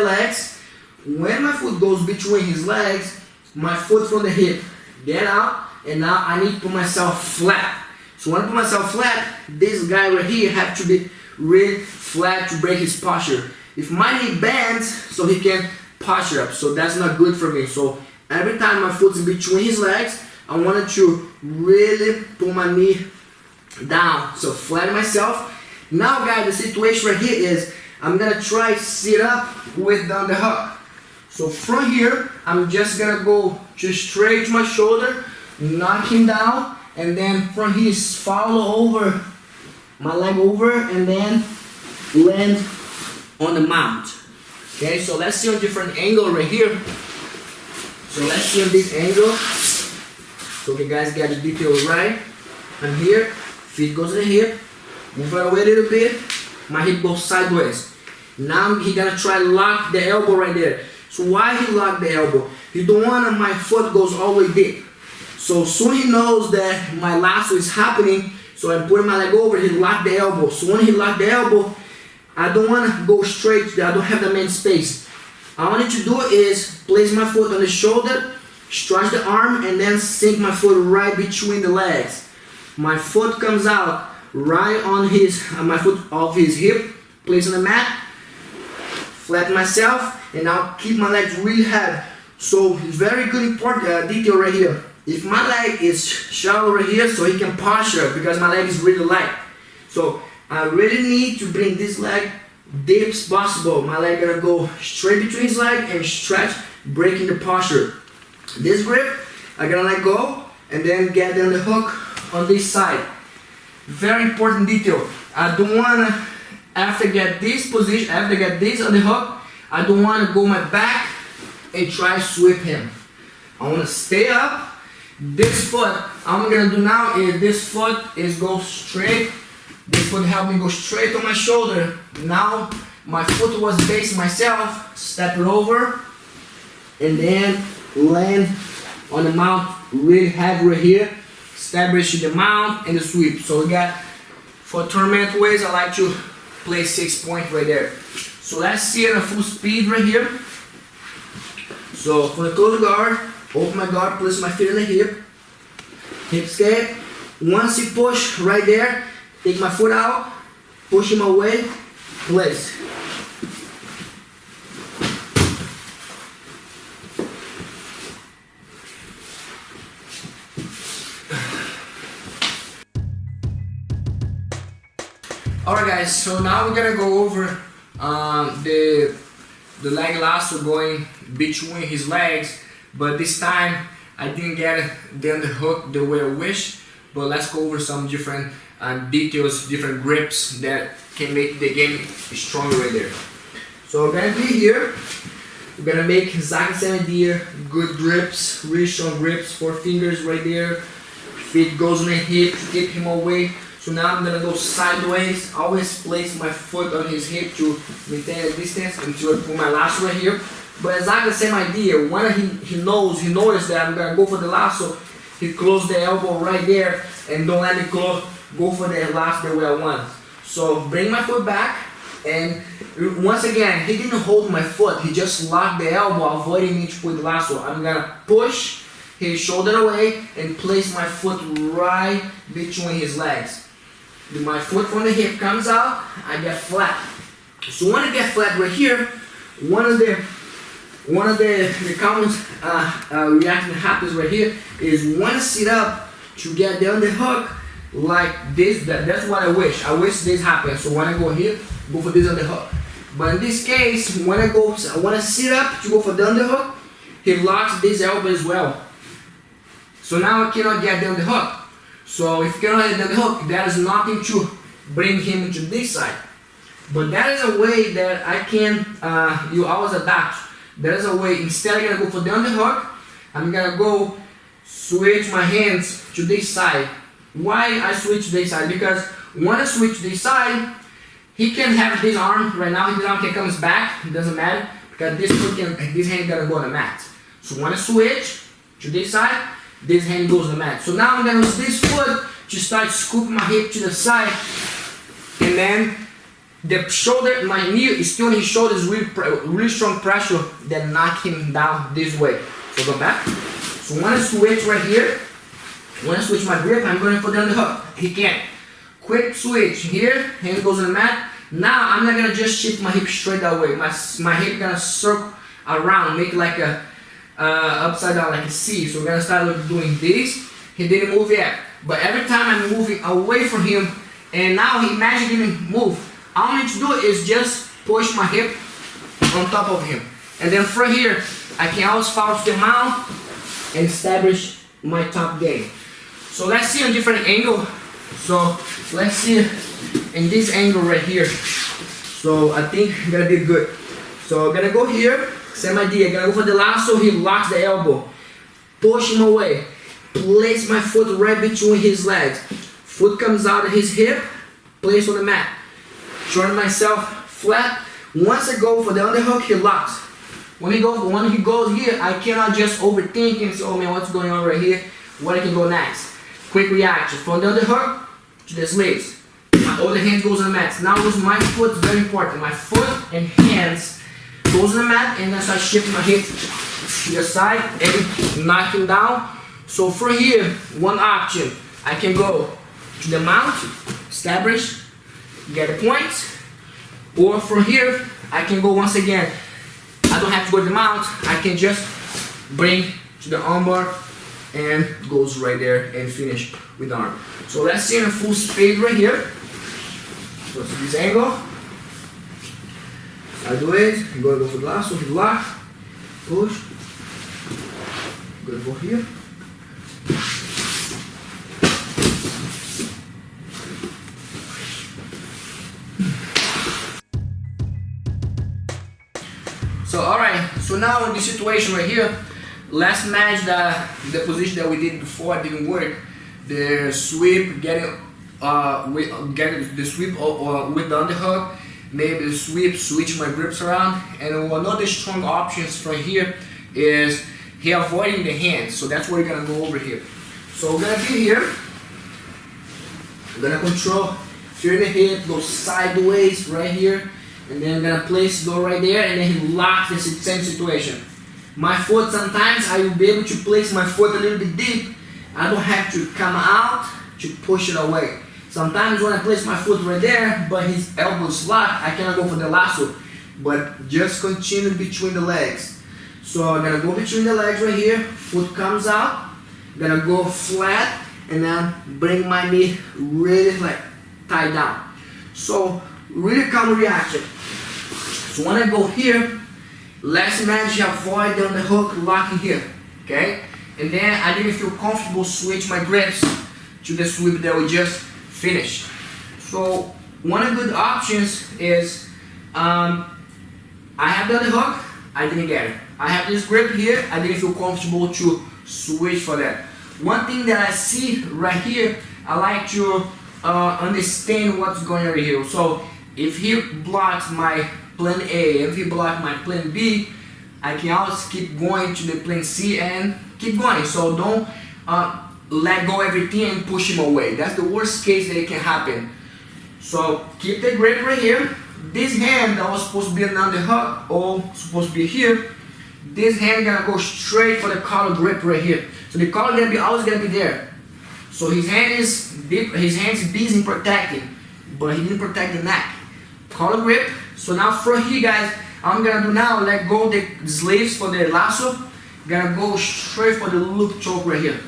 legs. When my foot goes between his legs, my foot from the hip get out, and now I need to put myself flat. So when I put myself flat, this guy right here have to be really flat to break his posture. If my knee bends, so he can posture up, so that's not good for me. So every time my foot's in between his legs, I wanted to really put my knee down, so flatten myself. Now guys, the situation right here is I'm gonna try sit up with the underhook. So from here, I'm just gonna go just straight to my shoulder, knock him down, and then from here follow over my leg over and then land on the mount. Okay, so let's see on different angle right here. So let's see on this angle. So you guys get the detail right. I'm here, feet goes to the hip, move it away a little bit, my hip goes sideways. Now he gonna try to lock the elbow right there. So why he lock the elbow? He don't want my foot goes all the way deep. So soon he knows that my lasso is happening, so I'm putting my leg over, he lock the elbow. So when he lock the elbow, I don't want to go straight, I don't have that many space. All I need to do is place my foot on the shoulder, stretch the arm, and then sink my foot right between the legs. My foot comes out right on my foot off his hip, place on the mat, flatten myself, and now keep my legs really heavy. So very good important detail right here. If my leg is shallow right here, so he can posture because my leg is really light. So I really need to bring this leg deep as possible. My leg gonna go straight between his leg and stretch, breaking the posture. This grip, I'm gonna let go and then get down the hook on this side. Very important detail. I don't wanna, after get this position, after get this on the hook, I don't wanna go my back and try to sweep him. I wanna stay up. This foot, I'm gonna do now is this foot is go straight. This foot help me go straight on my shoulder. Now my foot was facing myself, step it over, and then land on the mount really heavy right here. Establish the mount and the sweep. So we got, for tournament ways, I like to play 6 points right there. So let's see it at full speed right here. So for the close guard, open my guard, place my feet on the hip escape. Once you push right there, take my foot out, push him away, place. Alright guys, so now we're gonna go over the leg lasso going between his legs, but this time I didn't get it down the hook the way I wish. But let's go over some different details, different grips that can make the game stronger right there. So we're gonna be here. We're gonna make exactly the same idea. Good grips, really strong grips. 4 fingers right there. Feet goes on the hip to keep him away. So now I'm gonna go sideways. Always place my foot on his hip to maintain a distance until I put my lasso right here. But exactly the same idea. When he noticed that I'm gonna go for the lasso, he closed the elbow right there and don't let me go for the lasso the way I want. So bring my foot back, and once again, he didn't hold my foot, he just locked the elbow, avoiding me to put the lasso. I'm gonna push his shoulder away and place my foot right between his legs. My foot from the hip comes out, I get flat. So when I get flat right here, one of the common reaction that happens right here is when I sit up to get down the hook like this. That's what I wish. I wish this happens. So when I go here, go for this on the hook. But in this case, when I sit up to go for the underhook, he locks this elbow as well. So now I cannot get down the hook. So if you cannot get down the hook, that is nothing to bring him into this side. But that is a way that I can, you always adapt. There is a way, instead I'm gonna go for the underhook, I'm gonna go switch my hands to this side. Why I switch this side? Because when I switch this side, he can have this arm, right now his arm can come back, it doesn't matter, because this hand gonna go on the mat. So when I switch to this side, this hand goes on the mat. So now I'm gonna use this foot to start scooping my hip to the side, and then the shoulder, my knee is still on his shoulder, is really strong pressure that knock him down this way. So go back. So when I switch right here, when I switch my grip, I'm going for the underhook. He can't. Quick switch here, hand goes on the mat. Now I'm not gonna just shift my hip straight that way. My hip gonna circle around, make like a upside down, like a C. So we're gonna start doing this. He didn't move yet, but every time I'm moving away from him, and now he magically didn't move. All I need to do is just push my hip on top of him. And then from here, I can always follow to the mount and establish my top game. So let's see a different angle. So let's see in this angle right here. So I think it's gonna be good. So I'm gonna go here, same idea, gonna go for the lasso, he locks the elbow. Push him away. Place my foot right between his legs. Foot comes out of his hip, place on the mat. Turn myself flat. Once I go for the underhook, he locks. When he goes here, I cannot just overthink and say, oh man, what's going on right here? What I can go next? Quick reaction. From the underhook to the sleeves. My other hand goes on the mat. Now with my foot, very important. My foot and hands goes on the mat, and I start shifting my hip to the side and knock him down. So from here, one option, I can go to the mount, establish, get a point, or from here, I can go once again. I don't have to go to the mount, I can just bring to the armbar and goes right there and finish with the arm. So let's see in a full speed right here. So to this angle, sideways, I'm going to go for the lasso, lock, push, I'm going to go here. So alright, so now in this situation right here, let's match the position that we did before. It didn't work. The sweep, getting the sweep with the underhook, maybe the sweep, switch my grips around. And one of the strong options from here is he avoiding the hands. So that's what we're gonna go over here. So we're gonna be here. We're gonna control, fear the hip, go sideways right here. And then I'm gonna place go right there, and then he locks the same situation. My foot, sometimes I will be able to place my foot a little bit deep. I don't have to come out to push it away. Sometimes when I place my foot right there, but his elbow's locked, I cannot go for the lasso, but just continue between the legs. So I'm gonna go between the legs right here, foot comes out, I'm gonna go flat, and then bring my knee really like tied down. So really calm reaction. So when I go here, let's imagine avoid the underhook locking here, okay? And then I didn't feel comfortable switch my grips to the sweep that we just finished. So one of the good options is I have the underhook, I didn't get it. I have this grip here, I didn't feel comfortable to switch for that. One thing that I see right here, I like to understand what's going on here. So if he blocks my plan A, if he blocks my plan B, I can always keep going to the plan C and keep going. So don't let go everything and push him away. That's the worst case that it can happen. So keep the grip right here. This hand that was supposed to be an underhook or supposed to be here, this hand gonna go straight for the collar grip right here. So the collar gonna be always gonna be there. So his hand is deep, his hands busy protecting, but he didn't protect the neck. Collar grip. So now from here, guys, I'm gonna do now, let go the sleeves for the lasso. Gonna go straight for the loop choke right here.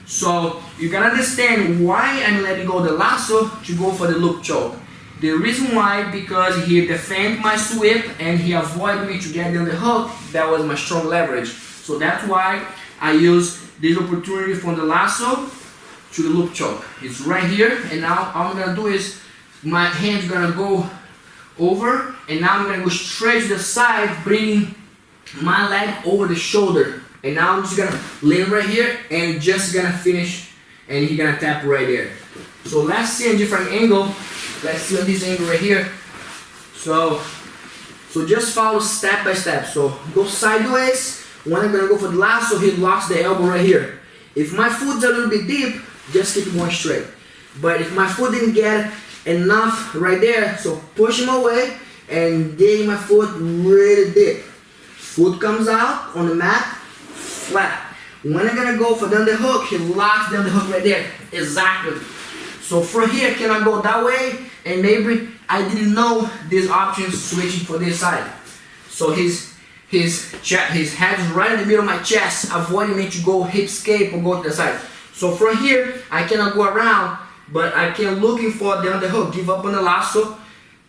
So you can understand why I'm letting go the lasso to go for the loop choke. The reason why, because he defended my sweep and he avoided me to get on the hook. That was my strong leverage. So that's why I use this opportunity from the lasso to the loop choke. It's right here, and now all I'm gonna do is my hand's gonna go over, and now I'm gonna go straight to the side, bringing my leg over the shoulder. And now I'm just gonna land right here and just gonna finish, and he's gonna tap right there. So let's see a different angle. Let's see on this angle right here. So just follow step by step. So go sideways. When I'm gonna go for the lasso, he locks the elbow right here. If my foot's a little bit deep, just keep going straight. But if my foot didn't get it enough right there. So push him away and dig my foot really deep. Foot comes out on the mat, flat. When I'm gonna go for the underhook, he locks the underhook right there. Exactly. So from here, can I go that way? And maybe I didn't know this option switching for this side. So his head is right in the middle of my chest, avoiding me to go hip escape or go to the side. So from here, I cannot go around, but I can looking for the underhook, give up on the lasso,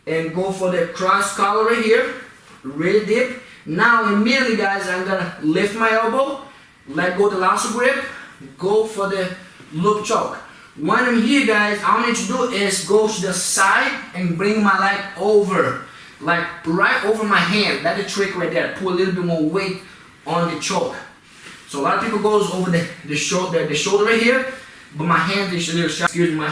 and go for the cross collar right here, really deep. Now immediately, guys, I'm gonna lift my elbow, let go the lasso grip, go for the loop choke. When I'm here, guys, all I need to do is go to the side and bring my leg over, like right over my hand. That's the trick right there. Put a little bit more weight on the choke. So a lot of people goes over the shoulder right here, but my hand is a little sharp. Excuse me.